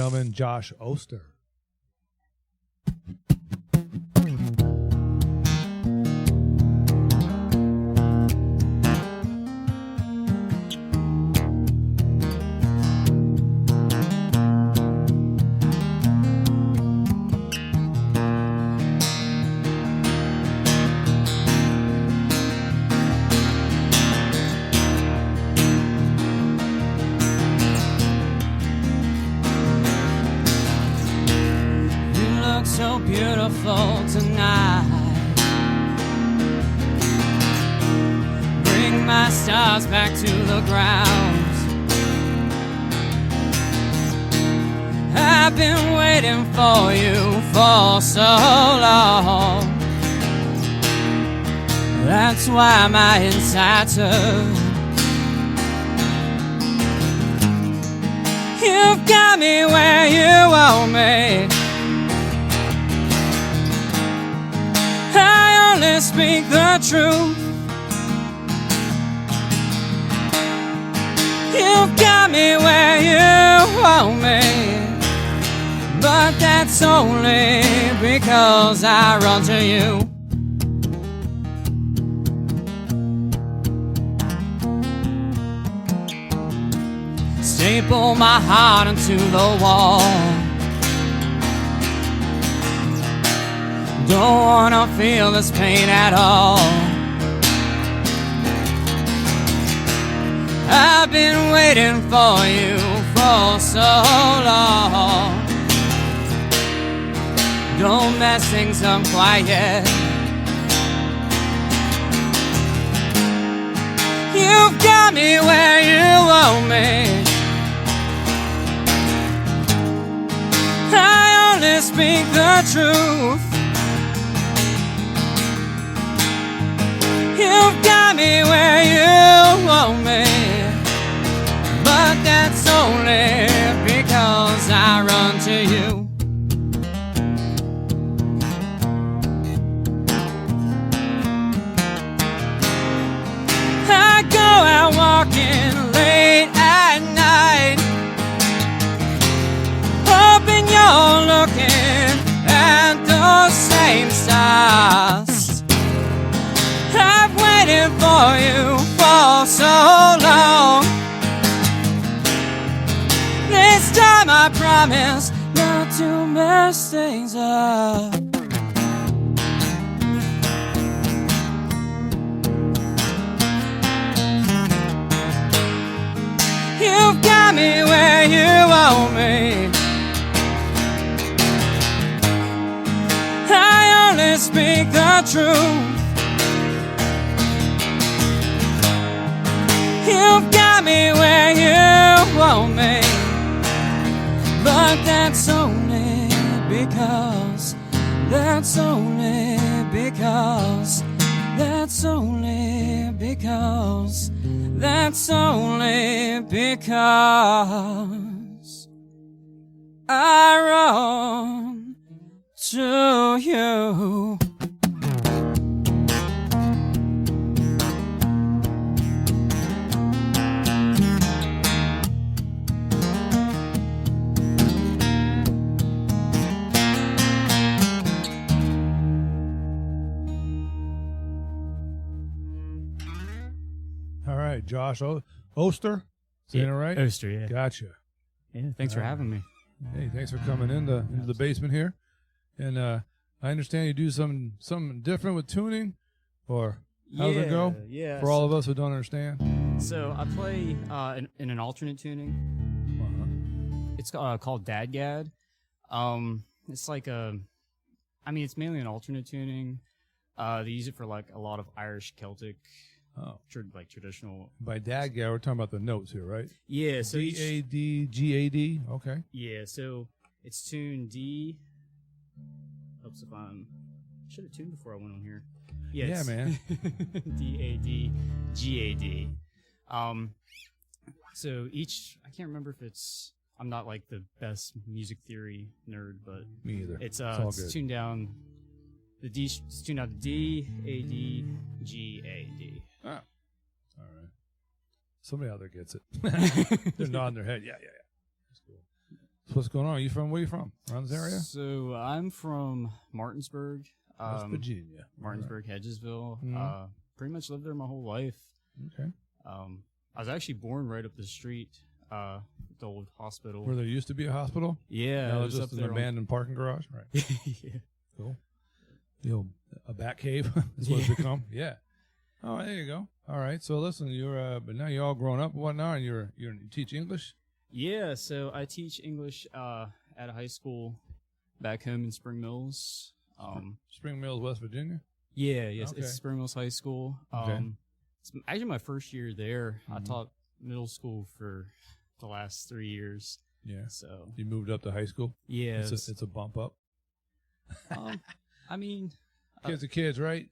gentlemen, Josh Oster. So beautiful tonight. Bring my stars back to the ground. I've been waiting for you for so long. That's why my insides hurt. You've got me where you want me. I only speak the truth. You've got me where you want me, but that's only because I run to you. Staple my heart into the wall. Don't wanna feel this pain at all. I've been waiting for you for so long. Don't mess things up quite yet. You've got me where you want me. I only speak the truth. You've got me where you want me, but that's only because I run to you. I go out walking late at night, hoping you're looking at those same stars. I've waited for you for so long. This time I promise not to mess things up. You've got me where you want me. I only speak the truth. You've got me where you want me, but that's only because, that's only because, that's only because, that's only because I run to you. All right, Josh Oster. Saying it right? Oster, yeah. Gotcha. Yeah, thanks for having me. Hey, thanks for coming into the basement here. And I understand you do something different with tuning, or how's it go? Yeah. For all of us who don't understand. So I play in an alternate tuning. It's called Dadgad. It's like it's mainly an alternate tuning. They use it for like a lot of Irish Celtic. Like traditional. By Dadgad, we're talking about the notes here, right? Yeah, so D-A-D-G-A-D, okay. Yeah, so it's tuned D. Helps if should have tuned before I went on here. Yeah, man. D-A-D-G-A-D. So each, I can't remember if it's, I'm not like the best music theory nerd, but me either. It's good. tuned down. The D, it's tuned out to D, A, D, G, A, D. Oh, all right. Somebody out there gets it. They're nodding their head. Yeah. That's cool. So what's going on? Where you from? Around this area? So I'm from Martinsburg, West Virginia. Martinsburg, Hedgesville. Mhm. Pretty much lived there my whole life. Okay. I was actually born right up the street, the old hospital. Where there used to be a hospital? Yeah, Now it it's was just up an there. abandoned parking garage? Right. Yeah. Cool. The old, a bat cave is what it's become. Yeah. Oh, there you go. All right. So listen, but now you're all grown up and whatnot, and you teach English? Yeah, so I teach English at a high school back home in Spring Mills. Spring Mills, West Virginia? Yes, Okay. it's Spring Mills High School. Okay. It's actually my first year there. I Mhm. taught middle school for the last 3 years. Yeah. So You moved up to high school? yeah, It's a bump up. I mean, Kids are kids, right?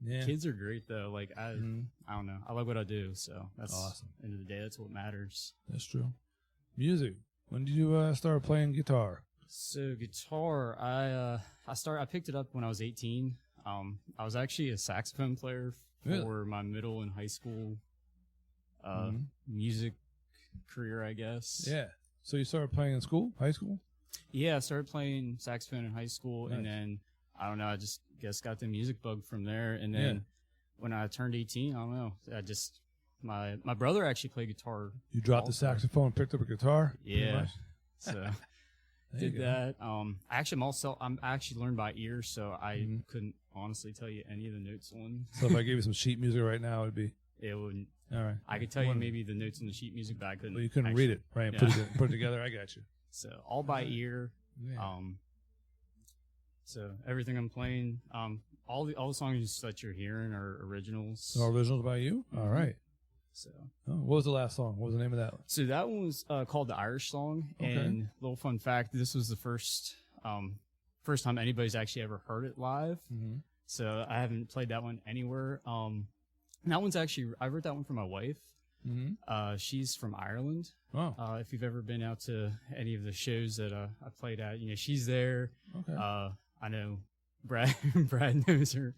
Yeah. kids are great though. Like Mhm. I don't know. I like what I do, so that's Awesome. End of the day, that's what matters. That's true. Music. When did you start playing guitar? So guitar, I picked it up when I was 18. I was actually a saxophone player Really? for my middle and high school Mhm. music career, I guess. Yeah. So you started playing in school, high school? Yeah, I started playing saxophone in high school, and Nice. then I don't know, I just guess got the music bug from there. And then Yeah. when I turned 18, I don't know, my brother actually played guitar. You dropped the Also. saxophone and picked up a guitar? pretty Yeah. much? So There you did go. that. I'm actually learned by ear, so I Mhm. couldn't honestly tell you any of the notes on. So if I gave you some sheet music right now, it'd be It wouldn't. all right. I could tell you One- maybe the notes on the sheet music, but I couldn't. Well, you couldn't actually- read it, right? Yeah. Put it together. I got you. So all by ear. Yeah. So everything I'm playing, all the songs that you're hearing are originals. No originals by you? All Mhm. right. So Oh, what was the last song? What was the name of that? that one was called the Irish Song. Okay. And little fun fact: this was the first time anybody's actually ever heard it live. Mm-hmm. So I haven't played that one anywhere. And that one's actually I wrote that one for my wife. Mm-hmm. She's from Ireland. Oh, If you've ever been out to any of the shows that I played at, she's there. okay. I know Brad knows her.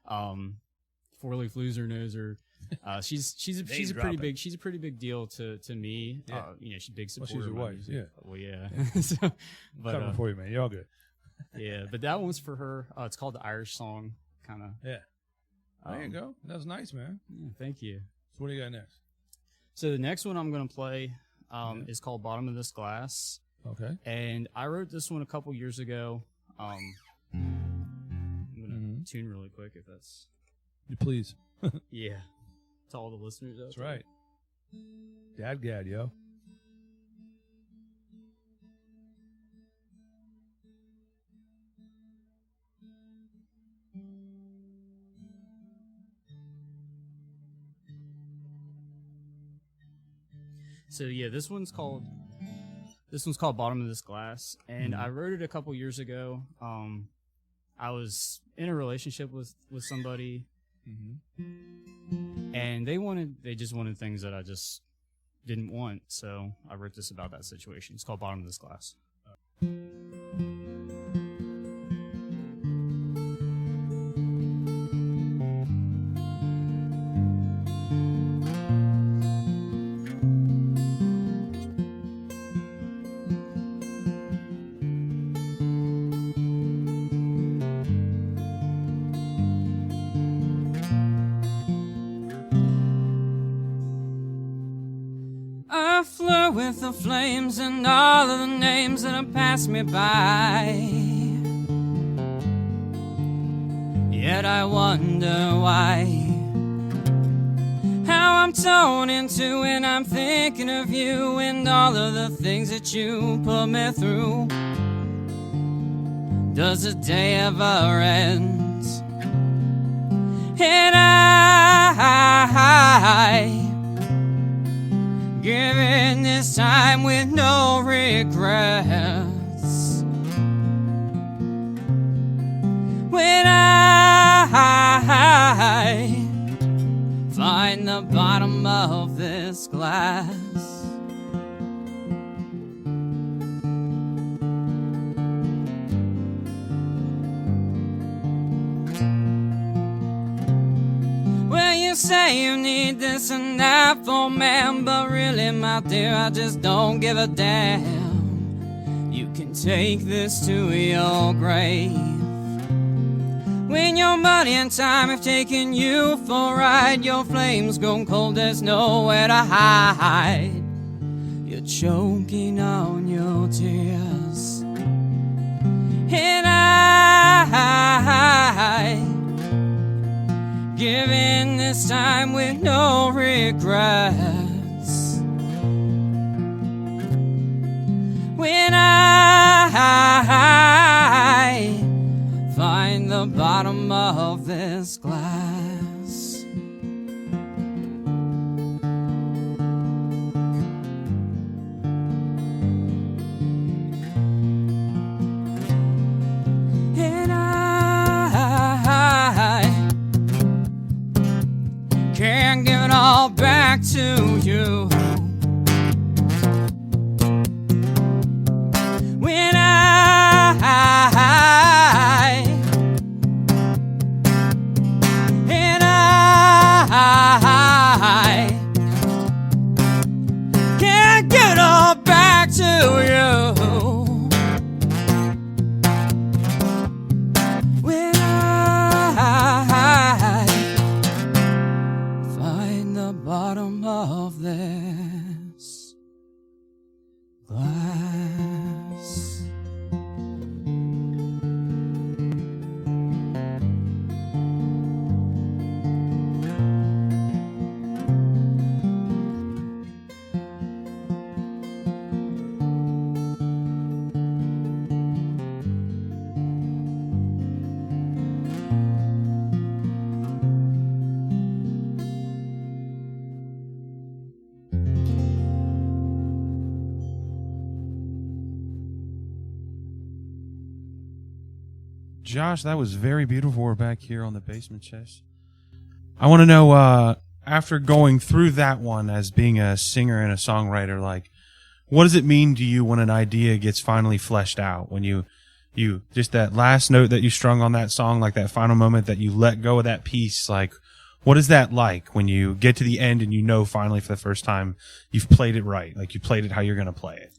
Four Leaf Loser knows her. She's a dropping. pretty big deal to me. Yeah. She's a big Well, supporter. she's your of my wife, music. yeah. Well, yeah. So, but Coming for you, man. You're all good. yeah, but that one's for her. It's called the Irish Song, kind of. Yeah. There you go. That's nice, man. Yeah, thank you. So what do you got next? So the next one I'm gonna play is called Bottom of This Glass. Okay. And I wrote this one a couple years ago. I'm gonna tune really quick if that's You please. yeah. To all the listeners out That's there. right. Dad gad, yo. So yeah, this one's called Bottom of This Glass, and I wrote it a couple years ago. I was in a relationship with somebody, and they just wanted things that I just didn't want. So I wrote this about that situation. It's called Bottom of This Glass. I flew with the flames and all of the names that have passed me by. Yet I wonder why. How I'm torn into when I'm thinking of you and all of the things that you put me through. Does the day ever end? And I giving this time with no regrets. When I find the bottom of this glass. Well, you say you need this and that for man, but really, my dear, I just don't give a damn. can take this to your grave. When your money and time have taken you for a ride, your flames grown cold, there's nowhere to hide. You're choking on your tears, and I give in this time with no regrets. When I find the bottom of this glass, and I can't give it all back to you. When I can't give it all back to you. When I find the bottom of this glass. Josh, that was very beautiful. We're back here on the Basement Sesh. I want to know, after going through that one as being a singer and a songwriter, like, what does it mean to you when an idea gets finally fleshed out? When you just that last note that you strung on that song, like that final moment that you let go of that piece, like, what is that like when you get to the end and you know finally for the first time you've played it right, like you played it how you're going to play it?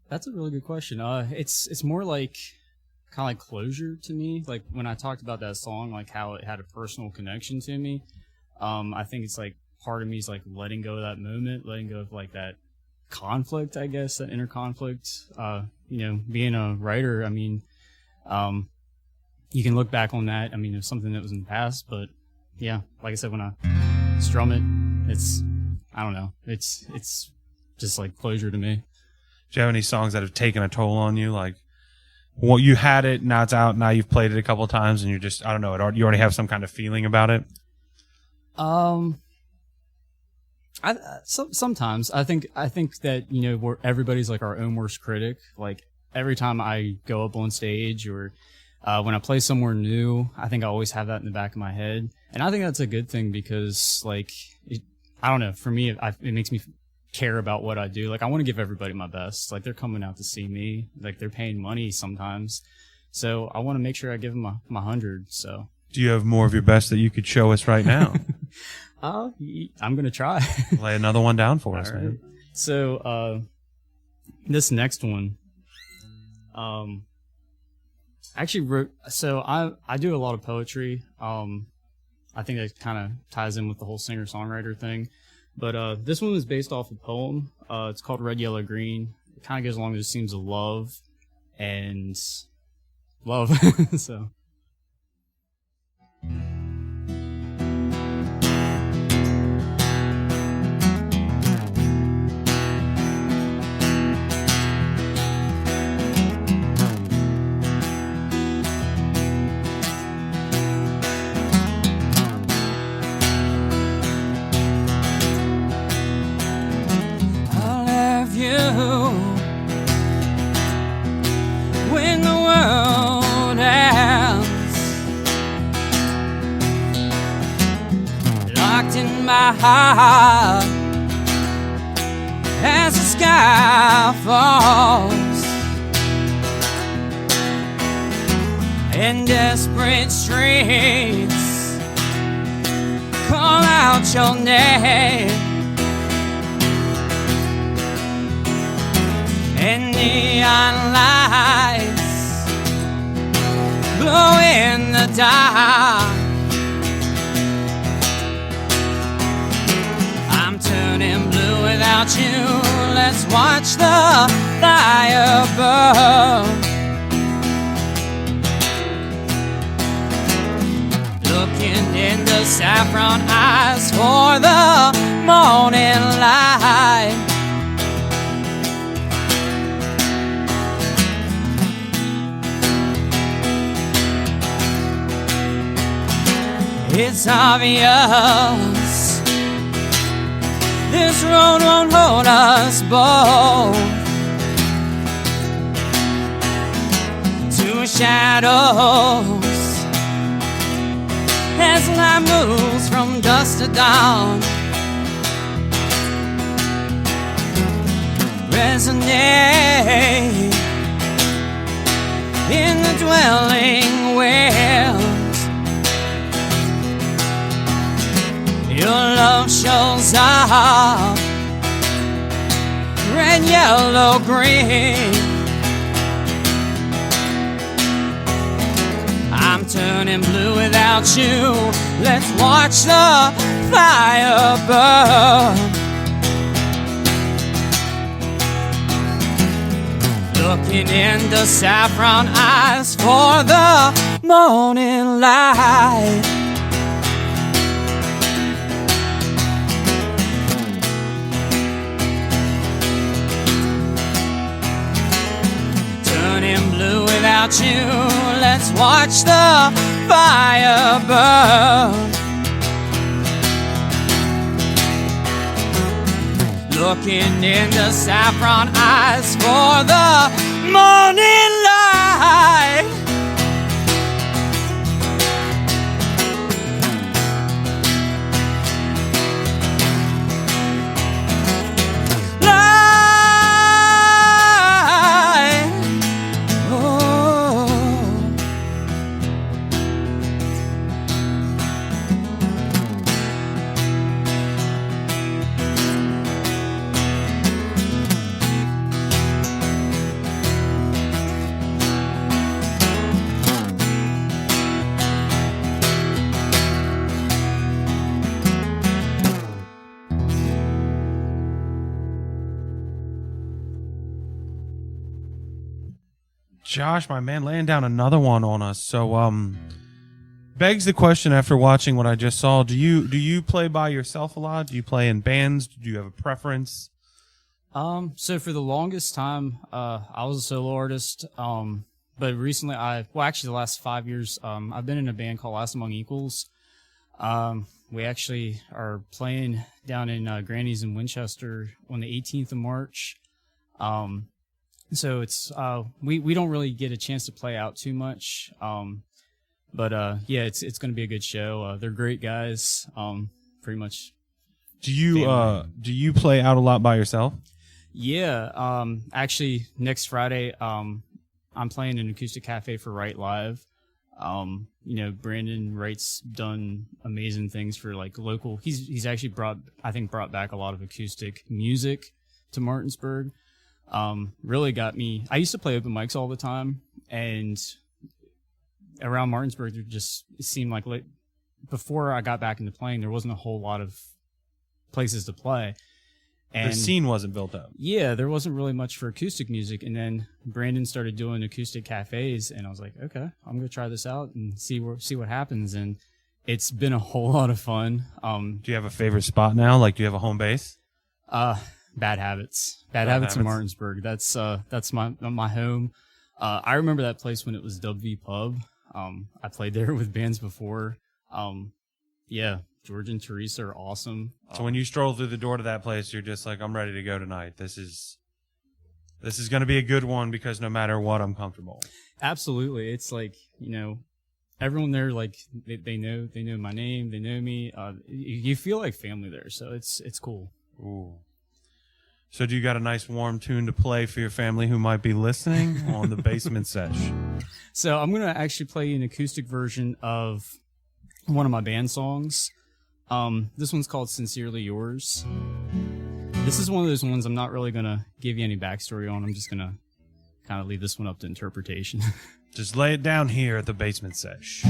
That's a really good question. It's more like kind of like closure to me. Like when I talked about that song, like how it had a personal connection to me. I think it's like part of me is like letting go of that moment, letting go of like that conflict, I guess, that inner conflict. You know, being a writer, I mean, you can look back on that. I mean, it's something that was in the past, but yeah, like I said, when I strum it, it's, I don't know, it's just like closure to me. Do you have any songs that have taken a toll on you? Like, well, you had it, now it's out, now you've played it a couple of times, and you're just, I don't know, you already have some kind of feeling about it? Sometimes I think that, you know, we're everybody's like our own worst critic. Like every time I go up on stage or when I play somewhere new, I think I always have that in the back of my head, and I think that's a good thing because, like, I don't know, for me, it makes me care about what I do. Like, I want to give everybody my best. Like, they're coming out to see me. Like, they're paying money sometimes, so I want to make sure I give them my 100. So, do you have more of your best that you could show us right now? I'm gonna try. Lay another one down for us, right, man. So, this next one, actually wrote. So I do a lot of poetry. I think that kind of ties in with the whole singer-songwriter thing. But this one was based off a poem. It's called Red, Yellow, Green. It kind of goes along with the themes of love and love. So. When the world ends, locked in my heart as the sky falls, in desperate streets call out your name. and neon lights glow in the dark. I'm turning blue without you. Let's watch the fire burn. Looking in the saffron eyes for the morning light. It's obvious this road won't hold us both. Two shadows as light moves from dusk to dawn. Resonate in the dwelling wells. Your love shows up, red, yellow, green. I'm turning blue without you. Let's watch the fire burn. Looking in the saffron eyes for the morning light. Turning blue without you. Let's watch the fire burn. Looking in the saffron eyes for the morning light. Josh, my man, laying down another one on us. So, begs the question after watching what I just saw. Do you play by yourself a lot? Do you play in bands? Do you have a preference? So for the longest time, I was a solo artist. But recently actually the last 5 years, I've been in a band called Last Among Equals. We actually are playing down in Granny's in Winchester on the 18th of March. So it's we don't really get a chance to play out too much. But yeah, it's going to be a good show. They're great guys. Pretty much. Do you play out a lot by yourself? Yeah. Actually, next Friday, I'm playing an acoustic cafe for Wright Live. Brandon Wright's done amazing things for like local. He's actually brought back a lot of acoustic music to Martinsburg. Really got me. I used to play open mics all the time, and around Martinsburg, it seemed like before I got back into playing, there wasn't a whole lot of places to play. And the scene wasn't built up. Yeah, there wasn't really much for acoustic music. And then Brandon started doing acoustic cafes, and I was like, okay, I'm gonna try this out and see what happens. And it's been a whole lot of fun. Do you have a favorite spot now? Like, do you have a home base? Bad Habits. Bad Habits in Martinsburg. That's my home. I remember that place when it was W Pub. I played there with bands before. Yeah, George and Teresa are awesome. So when you stroll through the door to that place, you're just like, I'm ready to go tonight. This is going to be a good one because no matter what, I'm comfortable. Absolutely. It's like, everyone there, like they know my name, they know me. You feel like family there, so it's cool. Ooh. So do you got a nice warm tune to play for your family who might be listening on the Basement Sesh? So I'm going to actually play an acoustic version of one of my band songs. This one's called Sincerely Yours. This is one of those ones I'm not really going to give you any backstory on. I'm just going to kind of leave this one up to interpretation. Just lay it down here at the Basement Sesh.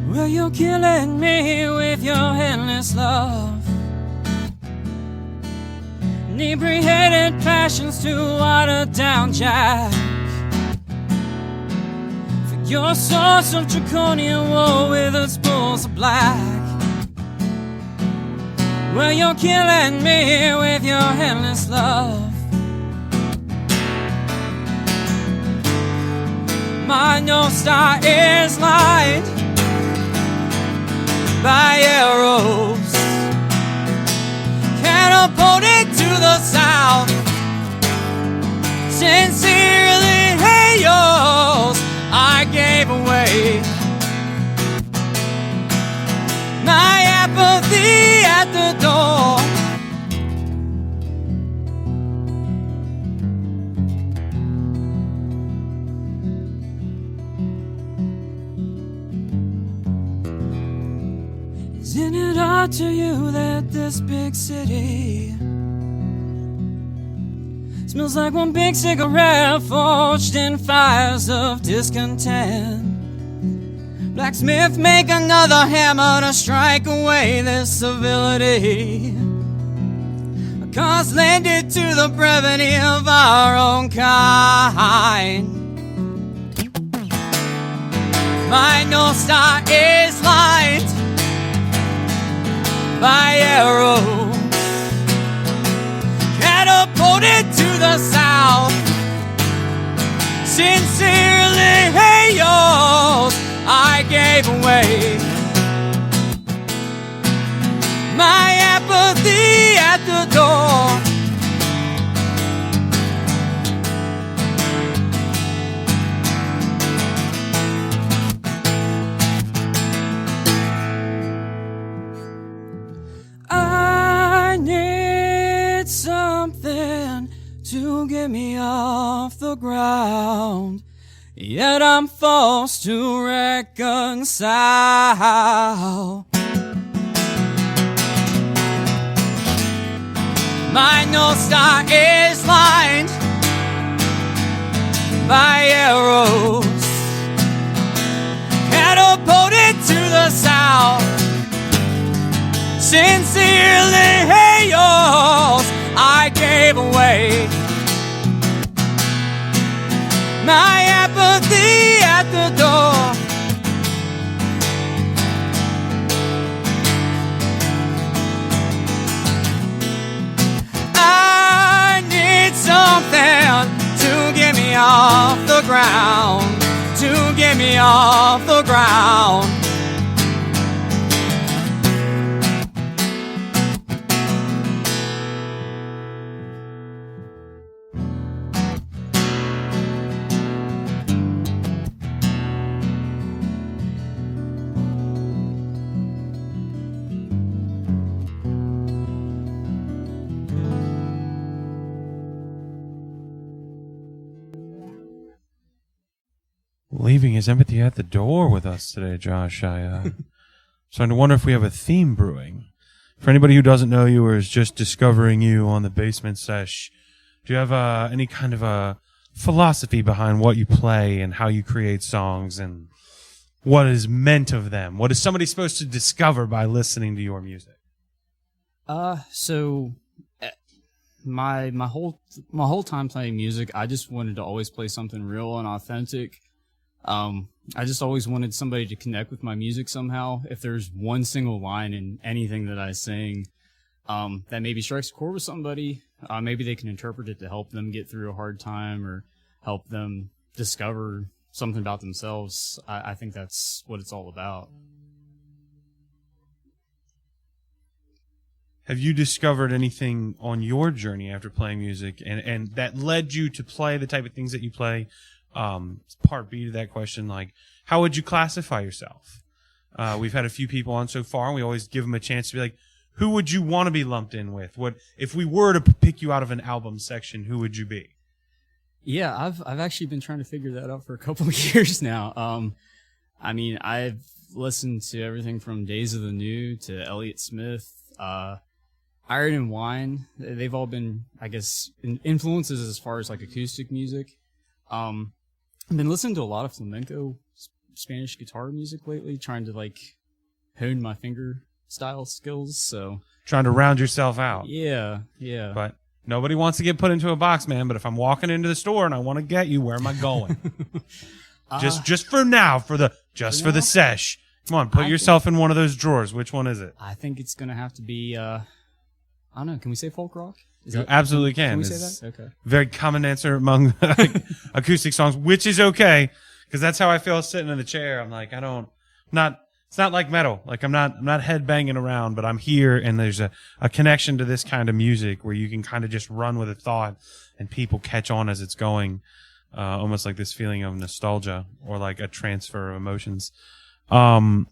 Well, you're killing me with your endless love. Inebriated passions to water down Jack. For your source of draconian war with its balls of black. Well, you're killing me with your endless love. My North Star is lined by arrows, catapulted to the south. Sincerely, hey, yours, I gave away my apathy at the door. Isn't it odd to you that this big city smells like one big cigarette forged in fires of discontent? Blacksmith, make another hammer to strike away this civility. Cause landed to the brevity of our own kind. My North Star is lined by arrows, catapulted to the south. Sincerely, hey, yours, I gave away my apathy at the door. I need something to get me off the ground, yet I'm forced to reconcile. My North Star is lined by arrows, catapulted to the south. Sincerely, hey, yours, I gave away my apathy at the door. I need something to get me off the ground, to get me off the ground. Leaving his empathy at the door with us today, Josh. Starting to wonder if we have a theme brewing. For anybody who doesn't know you or is just discovering you on the Basement Sesh, do you have any kind of a philosophy behind what you play and how you create songs and what is meant of them? What is somebody supposed to discover by listening to your music? So my whole time playing music, I just wanted to always play something real and authentic. I just always wanted somebody to connect with my music somehow. If there's one single line in anything that I sing, that maybe strikes a chord with somebody, maybe they can interpret it to help them get through a hard time or help them discover something about themselves. I think that's what it's all about. Have you discovered anything on your journey after playing music and that led you to play the type of things that you play? Part B to that question, like, how would you classify yourself? We've had a few people on so far, and we always give them a chance to be like, who would you want to be lumped in with? What if we were to pick you out of an album section? Who would you be? Yeah, I've actually been trying to figure that out for a couple of years now. I mean, I've listened to everything from Days of the New to Elliott Smith, Iron and Wine. They've all been, I guess, influences as far as like acoustic music. I've been listening to a lot of flamenco Spanish guitar music lately, trying to like hone my finger style skills. So Trying to round yourself out. yeah. But nobody wants to get put into a box, man. But if I'm walking into the store and I want to get you, where am I going? Just for now, for the sesh. Come on, put yourself in one of those drawers. Which one is it? I think it's gonna have to be. I don't know. Can we say folk rock? You absolutely can. Can we It's say that? Okay. very common answer among acoustic songs, which is okay because that's how I feel sitting in the chair. I'm like, it's not like metal. Like I'm not head banging around, but I'm here and there's a connection to this kind of music where you can kind of just run with a thought and people catch on as it's going. Almost like this feeling of nostalgia or like a transfer of emotions. Do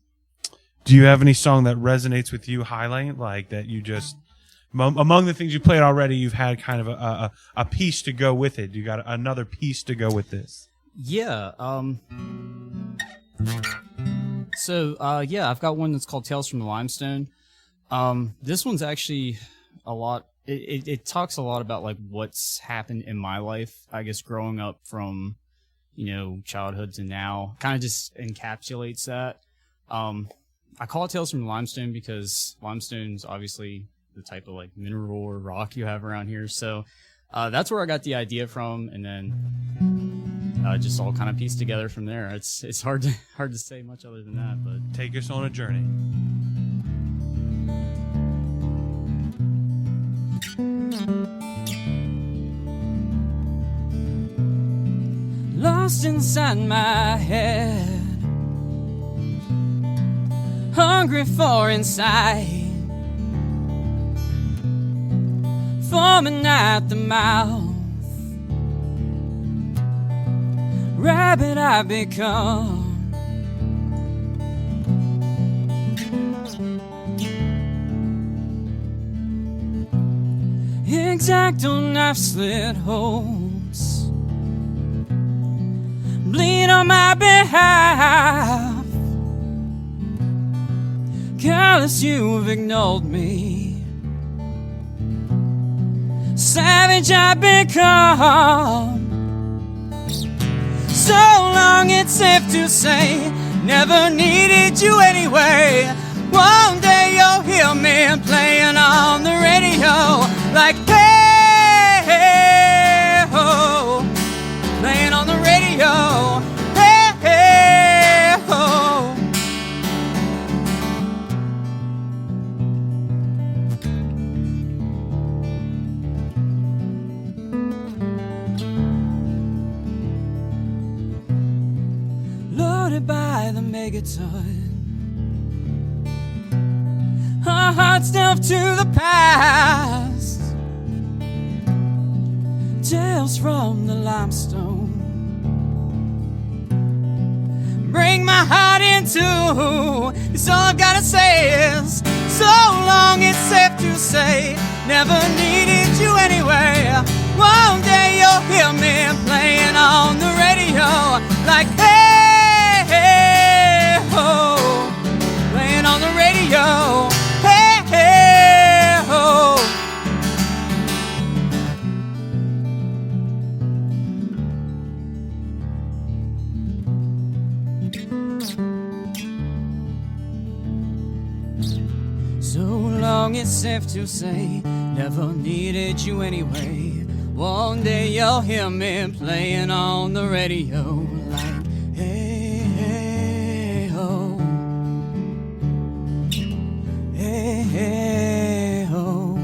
you have any song that resonates with you highly? Like that you just, among the things you played already, you've had kind of a piece to go with it. You got another piece to go with this. Yeah. I've got one that's called Tales from the Limestone. This one's actually a lot. It talks a lot about like what's happened in my life, I guess, growing up from, childhood to now. Kind of just encapsulates that. I call it Tales from the Limestone because limestone's obviously the type of like mineral or rock you have around here. So that's where I got the idea from, and then just all kind of pieced together from there. It's hard to say much other than that, but take us on a journey. Lost inside my head, hungry for insight, foaming at the mouth, rabbit I become. Exacto knife slit holes bleed on my behalf. Callous, you've ignored me. Savage I've become. So long it's safe to say, never needed you anyway. One day you'll hear me playing on the radio, like hey, hey, ho, playing on the radio, hey, hey, ho. Loaded by the megaton, our hearts delve to the past. Tales from the limestone bring my heart into. It's all I've gotta say is, so long it's safe to say, never needed you anyway. One day you'll hear me playing on the radio, like hey, hey, ho, playing on the radio. Hey, hey, ho. So long it's safe to say, never needed you anyway. One day you'll hear me playing on the radio, like hey, hey, ho. Hey, hey, ho.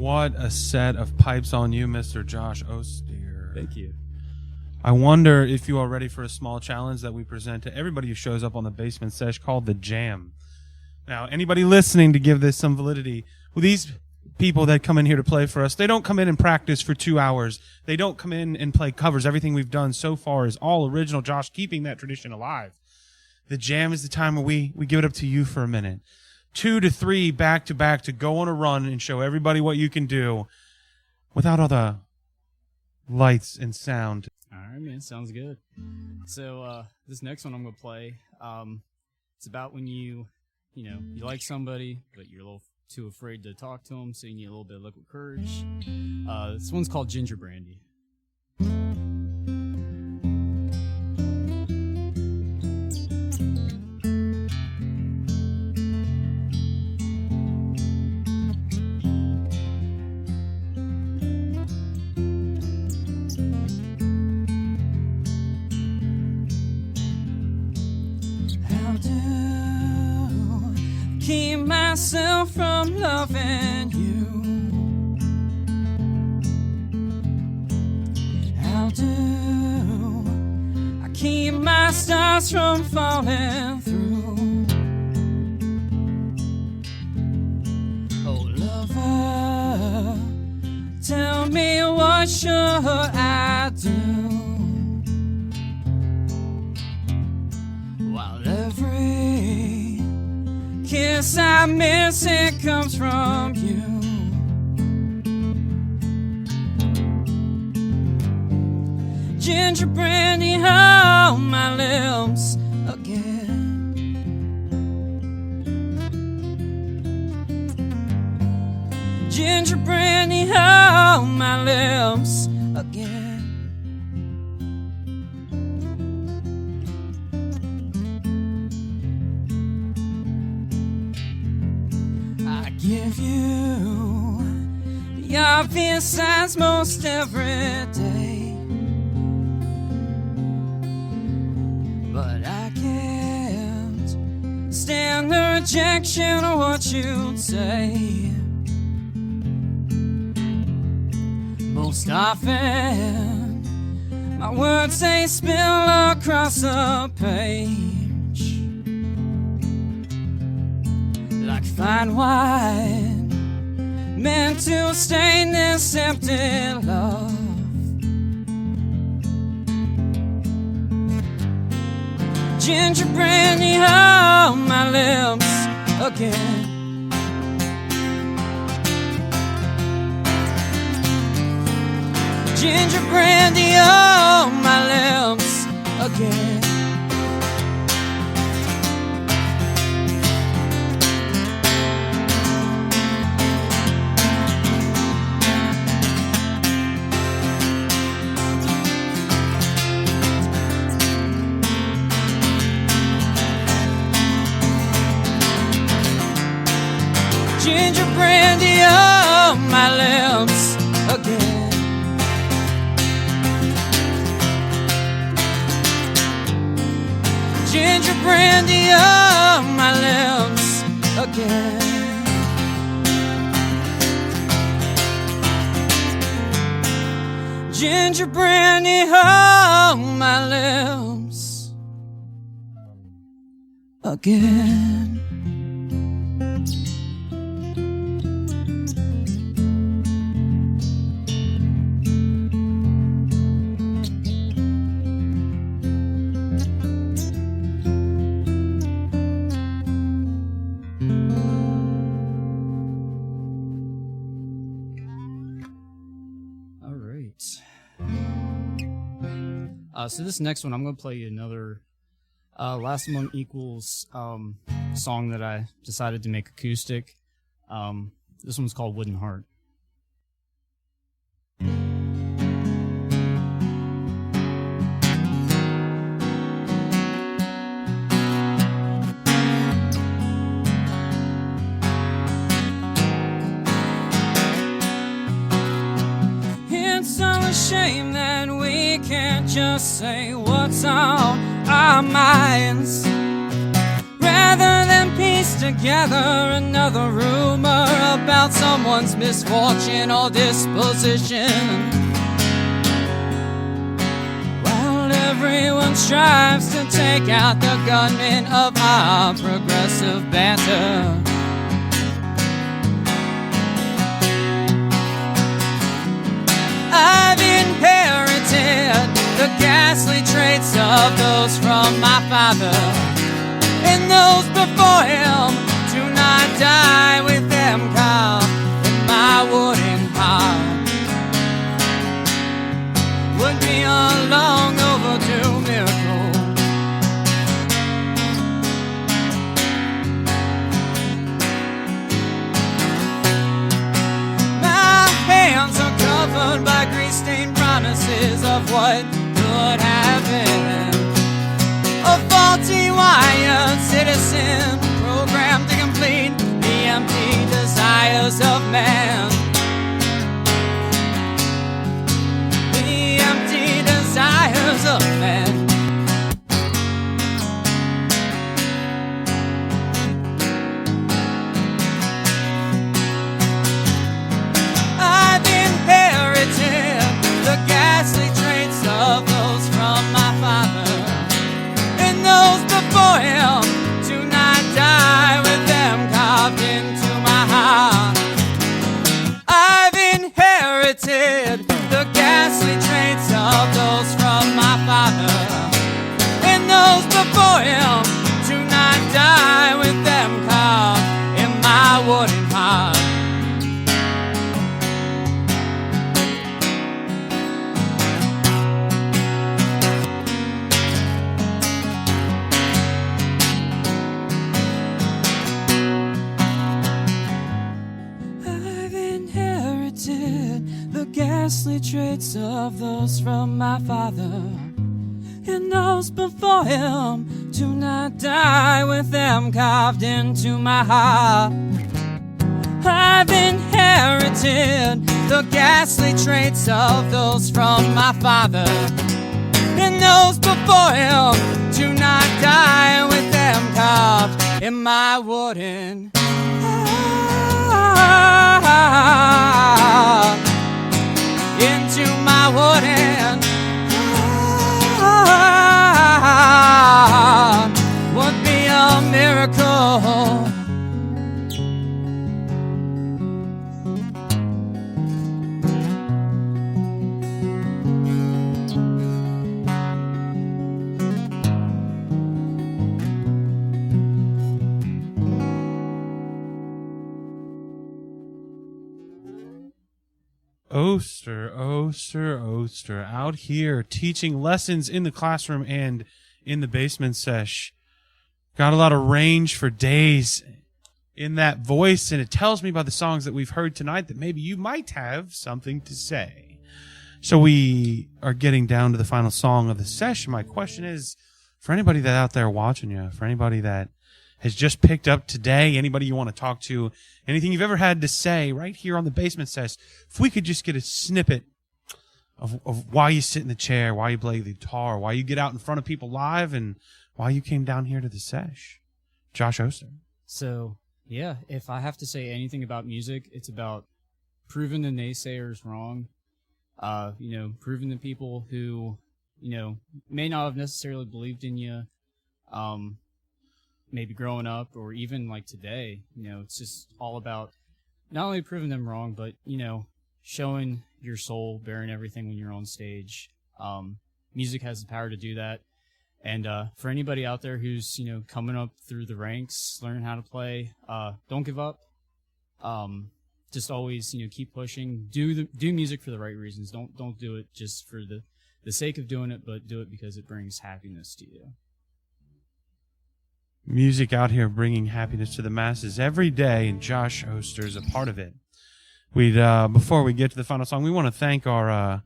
What a set of pipes on you, Mr. Josh Oster. Thank you. I wonder if you are ready for a small challenge that we present to everybody who shows up on the Basement Sesh called the Jam. Now, anybody listening, to give this some validity, well, these people that come in here to play for us, they don't come in and practice for 2 hours. They don't come in and play covers. Everything we've done so far is all original. Josh, keeping that tradition alive. The Jam is the time where we give it up to you for a minute. 2 to 3 back to back to go on a run and show everybody what you can do without all the lights and sound. All right, man. Sounds good. So this next one I'm going to play, it's about when you like somebody, but you're a little too afraid to talk to them, so you need a little bit of liquid courage. This one's called Ginger Brandy. Keep myself from loving you. How do I keep my stars from falling through? Oh, lover, tell me what should I do? While every kiss I miss, it comes from you. Ginger brandy on my lips again. Ginger brandy on my lips again. Give you the obvious signs most every day, but I can't stand the rejection of what you'd say. Most often my words, they spill across the page like fine wine, meant to stain this empty love. Ginger brandy on my lips again. Ginger brandy on my lips again. Ginger brandy on my lips again. Ginger brandy on my lips again. Ginger brandy on my lips again. So this next one, I'm going to play you another Last Among Equals song that I decided to make acoustic. This one's called Wooden Heart. It's all a shame that we can't just say what's on our minds, rather than piece together another rumor about someone's misfortune or disposition. While everyone strives to take out the gunmen of our progressive banter. I've inherited the ghastly traits of those from my father, and those before him do not die with them carved in my wooden heart. Would be a long overdue miracle. My hands are covered by grease-stained promises of what could have been. A faulty wired citizen programmed to complete the empty desires of man. The empty desires of man. I've inherited the ghastly traits of those from my father, and those before him do not die with them carved into my heart. I've inherited the ghastly traits of those from my father, and those before him do not die with them carved in my wooden heart. I've inherited the ghastly traits of those from my father, and those before him do not die with them carved into my heart. I've inherited the ghastly traits of those from my father, and those before him do not die with them carved in my wooden heart. Into my wooden heart would be a miracle. Oster, out here teaching lessons in the classroom and in the basement sesh. Got a lot of range for days in that voice, and it tells me by the songs that we've heard tonight that maybe you might have something to say. So we are getting down to the final song of the session. My question is, for anybody that out there watching you, for anybody that has just picked up today, anybody you want to talk to, anything you've ever had to say right here on the Basement Sesh, if we could just get a snippet of why you sit in the chair, why you play the guitar, why you get out in front of people live, and why you came down here to the sesh. Josh Oster. So, yeah, if I have to say anything about music, it's about proving the naysayers wrong. Proving the people who, may not have necessarily believed in you, maybe growing up or even like today. It's just all about not only proving them wrong, but, showing your soul, bearing everything when you're on stage. Music has the power to do that. And for anybody out there who's, coming up through the ranks, learning how to play, don't give up. Just always, keep pushing. Do music for the right reasons. Don't do it just for the sake of doing it, but do it because it brings happiness to you. Music out here bringing happiness to the masses every day, and Josh Oster is a part of it. Before we get to the final song, we want to thank our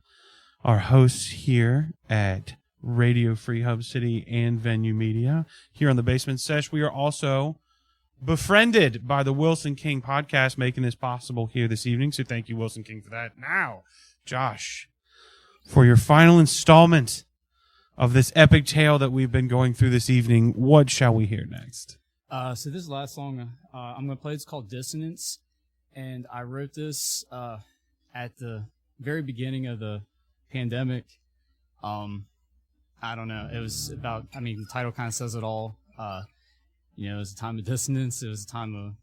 hosts here at Radio Free Hub City and Venue Media. Here on the Basement Sesh, we are also befriended by the Wilson King podcast, making this possible here this evening. So thank you, Wilson King, for that. Now, Josh, for your final installment of this epic tale that we've been going through this evening, what shall we hear next? So this last song I'm going to play, it's called Dissonance. and I wrote this at the very beginning of the pandemic. I don't know. It was about, I mean, the title kind of says it all. You know, it was a time of dissonance. It was a time of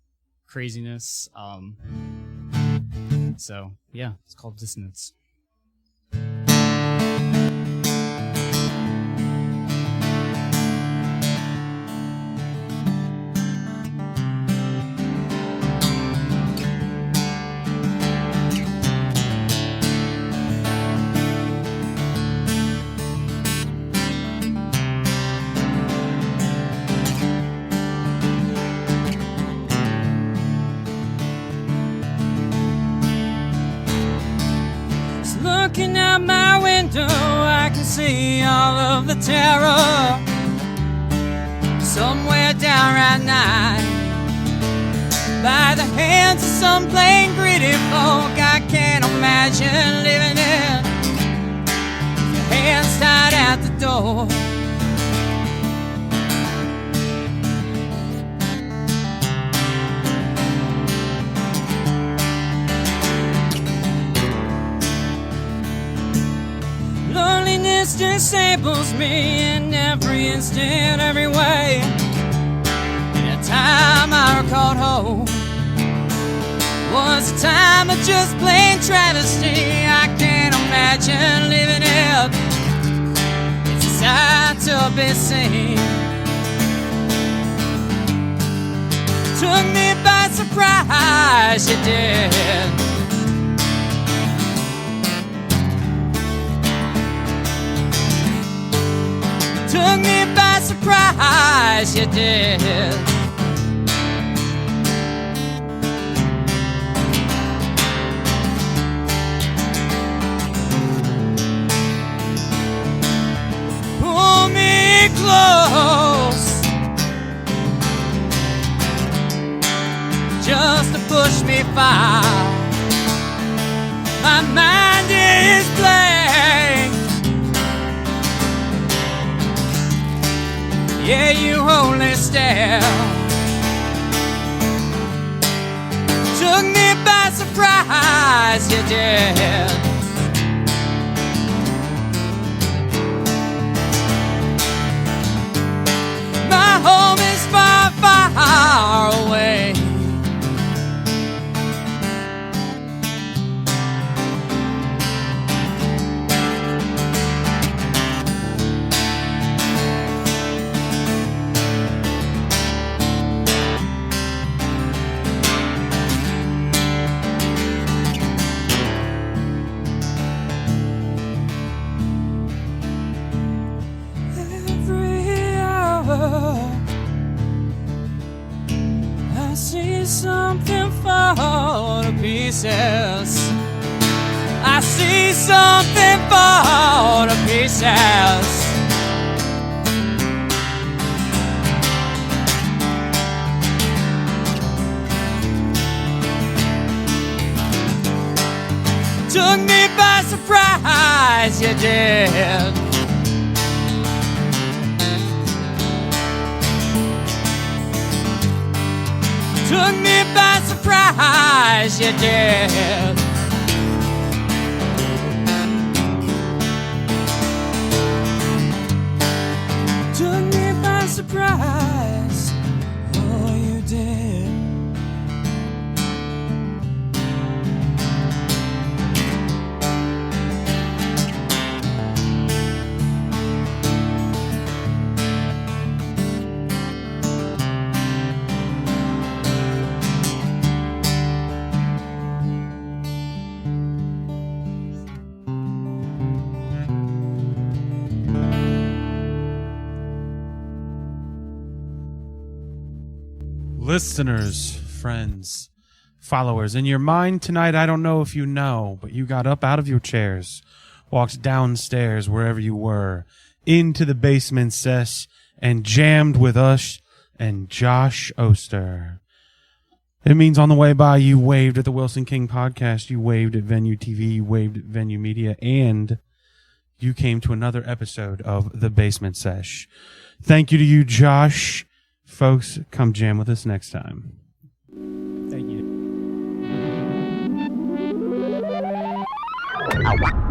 craziness. So, yeah, it's called Dissonance. Looking out my window, I can see all of the terror somewhere down right night. By the hands of some plain greedy folk, I can't imagine living in. Your hands tied at the door. Loneliness disables me in every instant, every way. In a time I recalled home was a time of just plain travesty. I can't imagine living it. It's a sight to be seen. Took me by surprise, you did. Took me by surprise, you did. Pull me close, just to push me far. My mind is blank. Yeah, you only stare. Took me by surprise, you did. My home is far, far away. I see something fall to pieces. I see something fall to pieces. Took me by surprise, you did. Took me by surprise, you did. Took me by surprise, oh, you did. Listeners, friends, followers, in your mind tonight, I don't know if you know, but you got up out of your chairs, walked downstairs wherever you were, into the Basement Sesh, and jammed with us and Josh Oster. It means on the way by, you waved at the Wilson King podcast, you waved at VenueTV, you waved at Venue Media, and you came to another episode of the Basement Sesh. Thank you to you, Josh. Folks, come jam with us next time. Thank you. Ow.